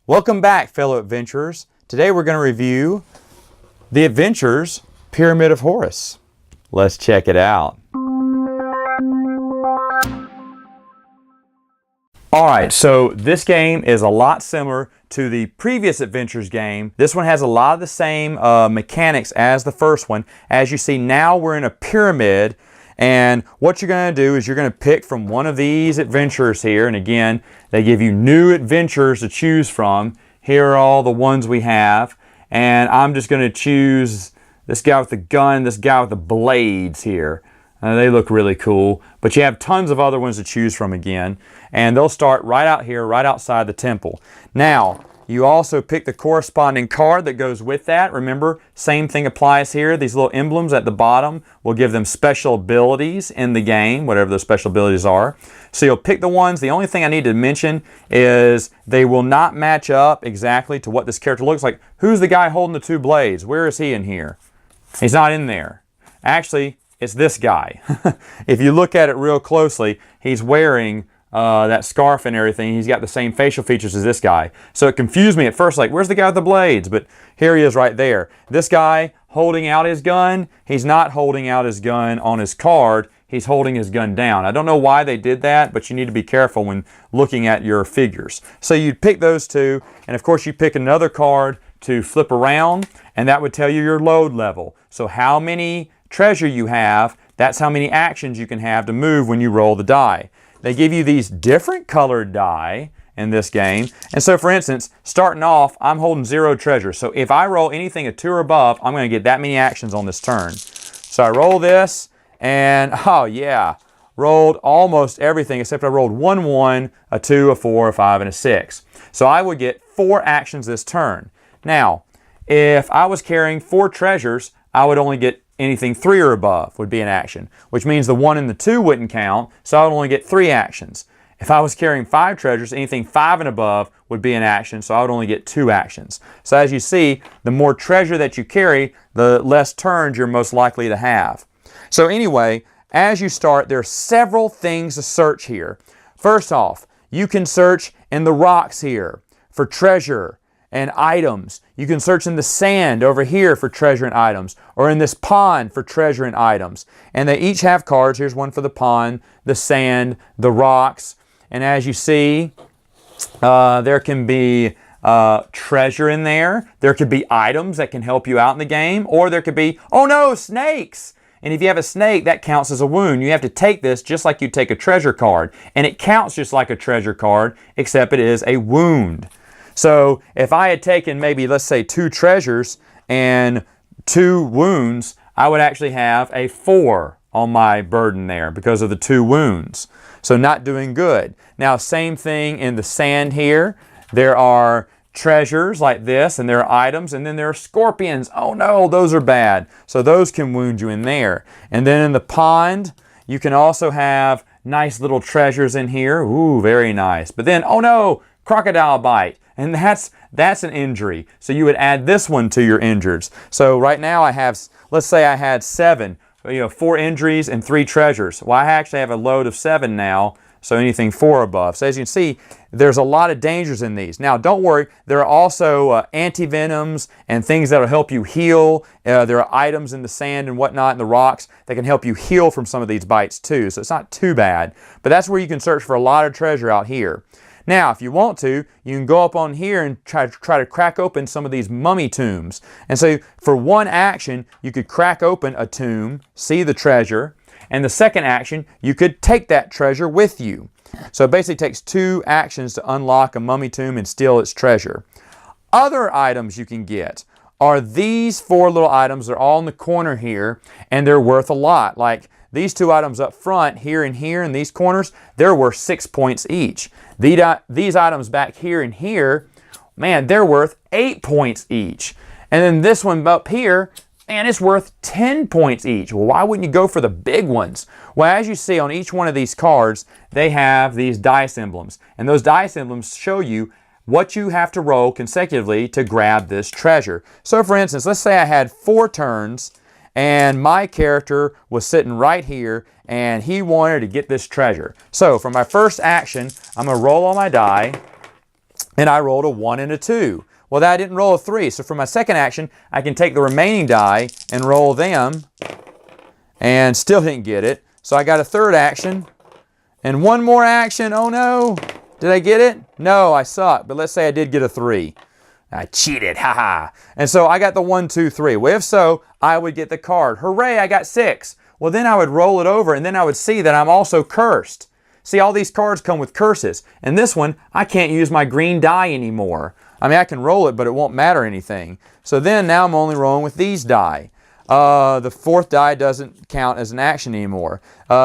Welcome back, fellow adventurers. Today we're going to review The Adventures Pyramid of Horus. Let's check it out. Alright, so this game is a lot similar to the previous Adventures game. This one has a lot of the same mechanics as the first one. As you see, now we're in a pyramid, and what you're going to do is you're going to pick from one of these adventures here, and again, they give you new adventures to choose from. Here are all the ones we have, and I'm just going to choose this guy with the gun, this guy with the blades here. They look really cool, but you have tons of other ones to choose from again, and they'll start right out here, right outside the temple. Now, you also pick the corresponding card that goes with that. Remember, same thing applies here. These little emblems at the bottom will give them special abilities in the game, whatever those special abilities are. So you'll pick the ones. The only thing I need to mention is they will not match up exactly to what this character looks like. Who's the guy holding the two blades? Where is he in here? He's not in there. Actually, it's this guy. If you look at it real closely, he's wearing that scarf and everything. He's got the same facial features as this guy. So it confused me at first, like, where's the guy with the blades? But here he is right there. This guy holding out his gun, he's not holding out his gun on his card. He's holding his gun down. I don't know why they did that, but you need to be careful when looking at your figures. So you'd pick those two, and of course you pick another card to flip around, and that would tell you your load level. So how many treasure you have, that's how many actions you can have to move when you roll the die. They give you these different colored die in this game. And so for instance, starting off, I'm holding 0 treasure. So if I roll anything a 2 or above, I'm going to get that many actions on this turn. So I roll this, and oh yeah, rolled almost everything except I rolled 1 1, a 2, a 4, a 5, and a 6. So I would get 4 actions this turn. Now, if I was carrying 4 treasures, I would only get anything 3 or above would be an action, which means the 1 and the 2 wouldn't count, so I would only get 3 actions. If I was carrying 5 treasures, anything 5 and above would be an action, so I would only get 2 actions. So as you see, the more treasure that you carry, the less turns you're most likely to have. So anyway, as you start, there are several things to search here. First off, you can search in the rocks here for treasure and items. You can search in the sand over here for treasure and items, or in this pond for treasure and items. And they each have cards. Here's one for the pond, the sand, the rocks. And as you see, there can be treasure in there. There could be items that can help you out in the game, or there could be, oh no, snakes! And if you have a snake, that counts as a wound. You have to take this just like you take a treasure card. And it counts just like a treasure card, except it is a wound. So if I had taken maybe, let's say, 2 treasures and 2 wounds, I would actually have a 4 on my burden there because of the 2 wounds. So not doing good. Now, same thing in the sand here. There are treasures like this, and there are items, and then there are scorpions. Oh no, those are bad. So those can wound you in there. And then in the pond, you can also have nice little treasures in here. Ooh, very nice. But then, oh no, crocodile bite. And that's an injury. So you would add this one to your injures. So right now I have, let's say I had 7, 4 injuries and 3 treasures. Well, I actually have a load of 7 now, so anything 4 above. So as you can see, there's a lot of dangers in these. Now don't worry, there are also anti-venoms and things that will help you heal. There are items in the sand and whatnot in the rocks that can help you heal from some of these bites too. So it's not too bad. But that's where you can search for a lot of treasure out here. Now, if you want to, you can go up on here and try to crack open some of these mummy tombs. And so for one action, you could crack open a tomb, see the treasure, and the second action, you could take that treasure with you. So it basically takes 2 actions to unlock a mummy tomb and steal its treasure. Other items you can get are these 4 little items. They're all in the corner here, and they're worth a lot. Like these 2 items up front, here and here in these corners, they're worth 6 points each. These items back here and here, man, they're worth 8 points each. And then this one up here, man, it's worth 10 points each. Well, why wouldn't you go for the big ones? Well, as you see on each one of these cards, they have these dice emblems. And those dice emblems show you what you have to roll consecutively to grab this treasure. So for instance, let's say I had 4 turns and my character was sitting right here and he wanted to get this treasure. So for my first action, I'm going to roll on my die and I rolled a 1 and a 2. Well, I didn't roll a 3, so for my second action, I can take the remaining die and roll them, and still didn't get it. So I got a third action, and one more action. Oh no! Did I get it? No, I suck, but let's say I did get a 3. I cheated, haha. And so I got the 1, 2, 3. Well, if so, I would get the card. Hooray, I got 6. Well, then I would roll it over, and then I would see that I'm also cursed. See, all these cards come with curses. And this one, I can't use my green die anymore. I mean, I can roll it, but it won't matter anything. So then now I'm only rolling with these die. The fourth die doesn't count as an action anymore.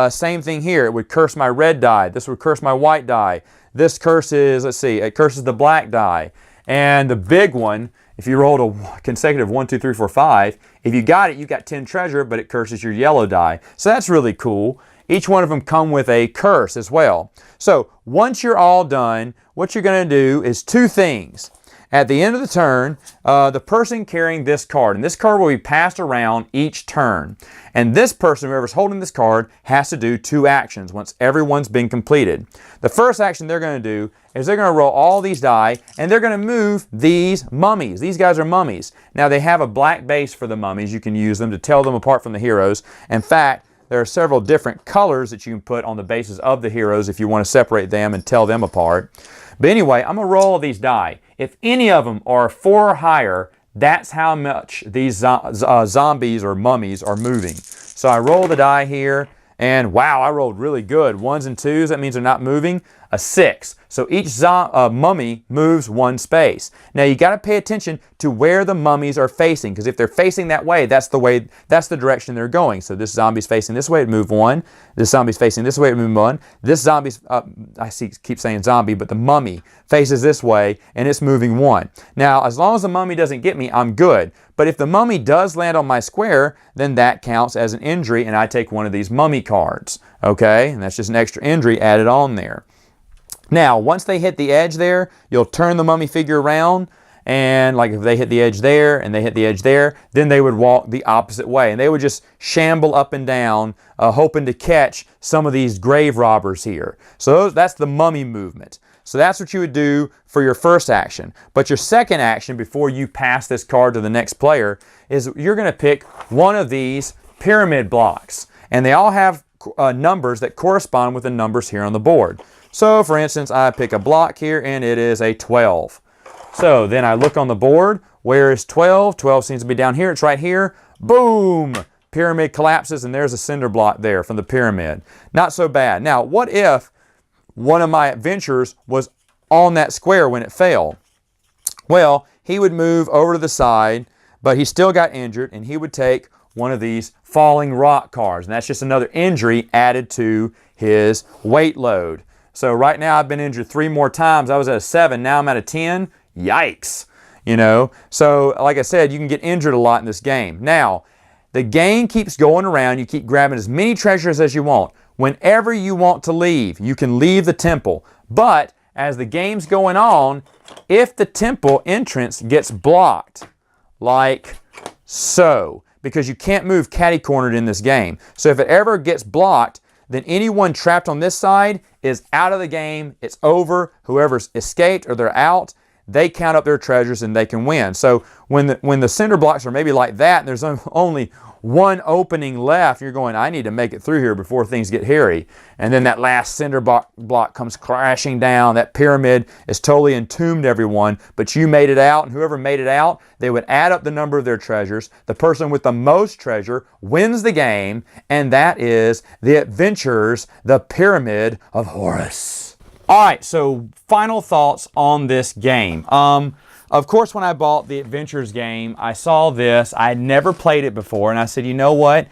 Same thing here. It would curse my red die. This would curse my white die. This curses, let's see, it curses the black die. And the big one, if you rolled a consecutive 1, 2, 3, 4, 5, if you got it, you got 10 treasure, but it curses your yellow die. So that's really cool. Each one of them come with a curse as well. So once you're all done, what you're going to do is 2 things. At the end of the turn, the person carrying this card, and this card will be passed around each turn. And this person, whoever's holding this card, has to do 2 actions once everyone's been completed. The first action they're going to do is they're going to roll all these die, and they're going to move these mummies. These guys are mummies. Now, they have a black base for the mummies. You can use them to tell them apart from the heroes. In fact, there are several different colors that you can put on the bases of the heroes if you want to separate them and tell them apart. But anyway, I'm going to roll these die. If any of them are 4 or higher, that's how much these zombies or mummies are moving. So I roll the die here, and wow, I rolled really good. 1s and 2s, that means they're not moving. A 6. So each mummy moves 1 space. Now you got to pay attention to where the mummies are facing, because if they're facing that way, that's the direction they're going. So this zombie's facing this way, it move 1. This zombie's facing this way, it move 1. This zombie's, keep saying zombie, but the mummy faces this way, and it's moving 1. Now, as long as the mummy doesn't get me, I'm good. But if the mummy does land on my square, then that counts as an injury, and I take one of these mummy cards. Okay, and that's just an extra injury added on there. Now, once they hit the edge there, you'll turn the mummy figure around, and like if they hit the edge there and they hit the edge there, then they would walk the opposite way, and they would just shamble up and down, hoping to catch some of these grave robbers here. So that's the mummy movement. So that's what you would do for your first action. But your second action, before you pass this card to the next player, is you're going to pick one of these pyramid blocks, and they all have numbers that correspond with the numbers here on the board. So, for instance, I pick a block here, and it is a 12. So then I look on the board. Where is 12? 12 seems to be down here. It's right here. Boom! Pyramid collapses, and there's a cinder block there from the pyramid. Not so bad. Now, what if one of my adventurers was on that square when it fell? Well, he would move over to the side, but he still got injured, and he would take one of these falling rock cards. And that's just another injury added to his weight load. So right now I've been injured 3 more times. I was at a 7, now I'm at a 10. Yikes. You know, so like I said, you can get injured a lot in this game. Now, the game keeps going around. You keep grabbing as many treasures as you want. Whenever you want to leave, you can leave the temple. But as the game's going on, if the temple entrance gets blocked, like so, because you can't move catty-cornered in this game. So if it ever gets blocked, then anyone trapped on this side is out of the game. It's over. Whoever's escaped or they're out, they count up their treasures and they can win. So when the cinder blocks are maybe like that and there's only one opening left, you're going, I need to make it through here before things get hairy. And then that last cinder block comes crashing down. That pyramid is totally entombed everyone, but you made it out, and whoever made it out, they would add up the number of their treasures. The person with the most treasure wins the game, and that is the adventurers, the Pyramid of Horus. All right, so final thoughts on this game. Of course, when I bought the Adventures game, I saw this. I had never played it before, and I said, you know what?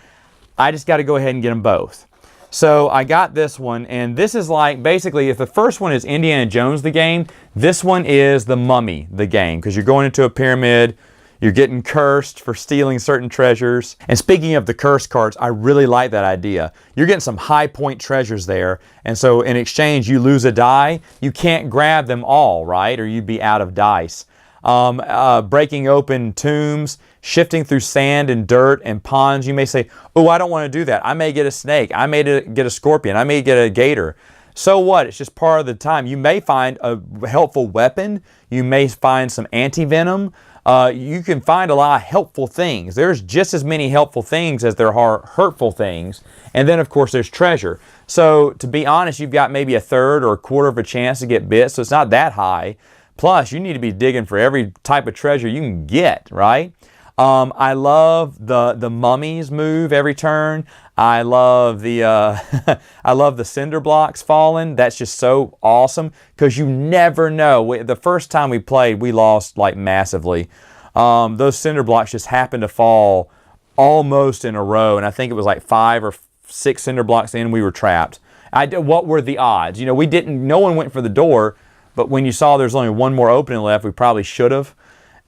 I just got to go ahead and get them both. So I got this one, and this is like, basically, if the first one is Indiana Jones the game, this one is the Mummy the game, because you're going into a pyramid, you're getting cursed for stealing certain treasures. And speaking of the curse cards, I really like that idea. You're getting some high point treasures there, and so in exchange, you lose a die. You can't grab them all, right? Or you'd be out of dice. Breaking open tombs, shifting through sand and dirt and ponds. You may say, oh, I don't want to do that. I may get a snake. I may get a scorpion. I may get a gator. So what? It's just part of the time. You may find a helpful weapon. You may find some anti-venom. You can find a lot of helpful things. There's just as many helpful things as there are hurtful things. And then, of course, there's treasure. So, to be honest, you've got maybe a third or a quarter of a chance to get bit, so it's not that high. Plus, you need to be digging for every type of treasure you can get, right? I love the mummies move every turn. I love the I love the cinder blocks falling. That's just so awesome because you never know. The first time we played, we lost like massively. Those cinder blocks just happened to fall almost in a row, and I think it was like 5 or 6 cinder blocks in, we were trapped. What were the odds? You know, no one went for the door, but when you saw there's only one more opening left, we probably should have.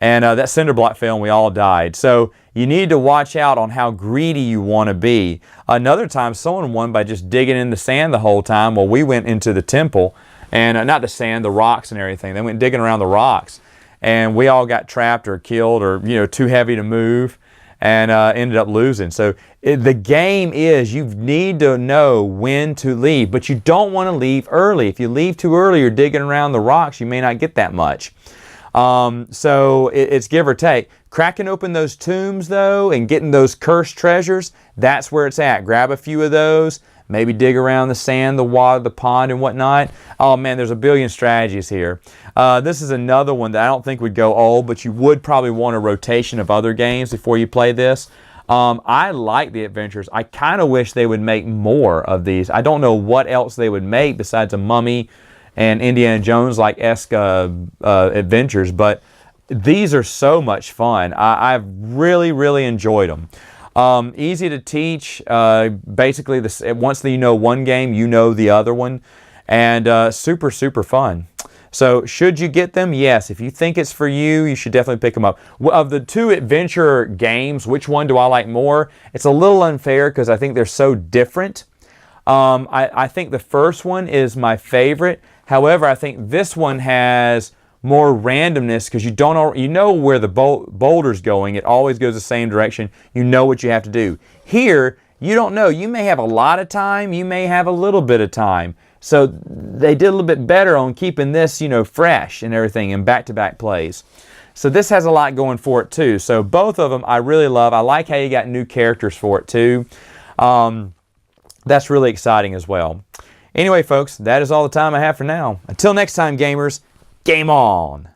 And that cinder block fell and we all died. So you need to watch out on how greedy you want to be. Another time someone won by just digging in the sand the whole time while we went into the temple. And not the sand, the rocks and everything. They went digging around the rocks. And we all got trapped or killed or, you know, too heavy to move. And ended up losing. So the game is you need to know when to leave. But you don't want to leave early. If you leave too early, you're digging around the rocks, you may not get that much. So it's give or take. Cracking open those tombs though and getting those cursed treasures, that's where it's at. Grab a few of those, maybe dig around the sand, the water, the pond and whatnot. Oh man, there's a billion strategies here. This is another one that I don't think would go old, but you would probably want a rotation of other games before you play this. I like the adventures. I kind of wish they would make more of these. I don't know what else they would make besides a Mummy and Indiana Jones-like-esque adventures, but these are so much fun. I've really, really enjoyed them. Easy to teach. Basically, once you know one game, you know the other one, and super, super fun. So, should you get them? Yes. If you think it's for you, you should definitely pick them up. Of the two adventure games, which one do I like more? It's a little unfair because I think they're so different. I think the first one is my favorite. However, I think this one has more randomness because you know where the boulder's going. It always goes the same direction. You know what you have to do. Here, you don't know. You may have a lot of time. You may have a little bit of time. So they did a little bit better on keeping this, you know, fresh and everything in back-to-back plays. So this has a lot going for it too. So both of them I really love. I like how you got new characters for it too. That's really exciting as well. Anyway, folks, that is all the time I have for now. Until next time, gamers, game on!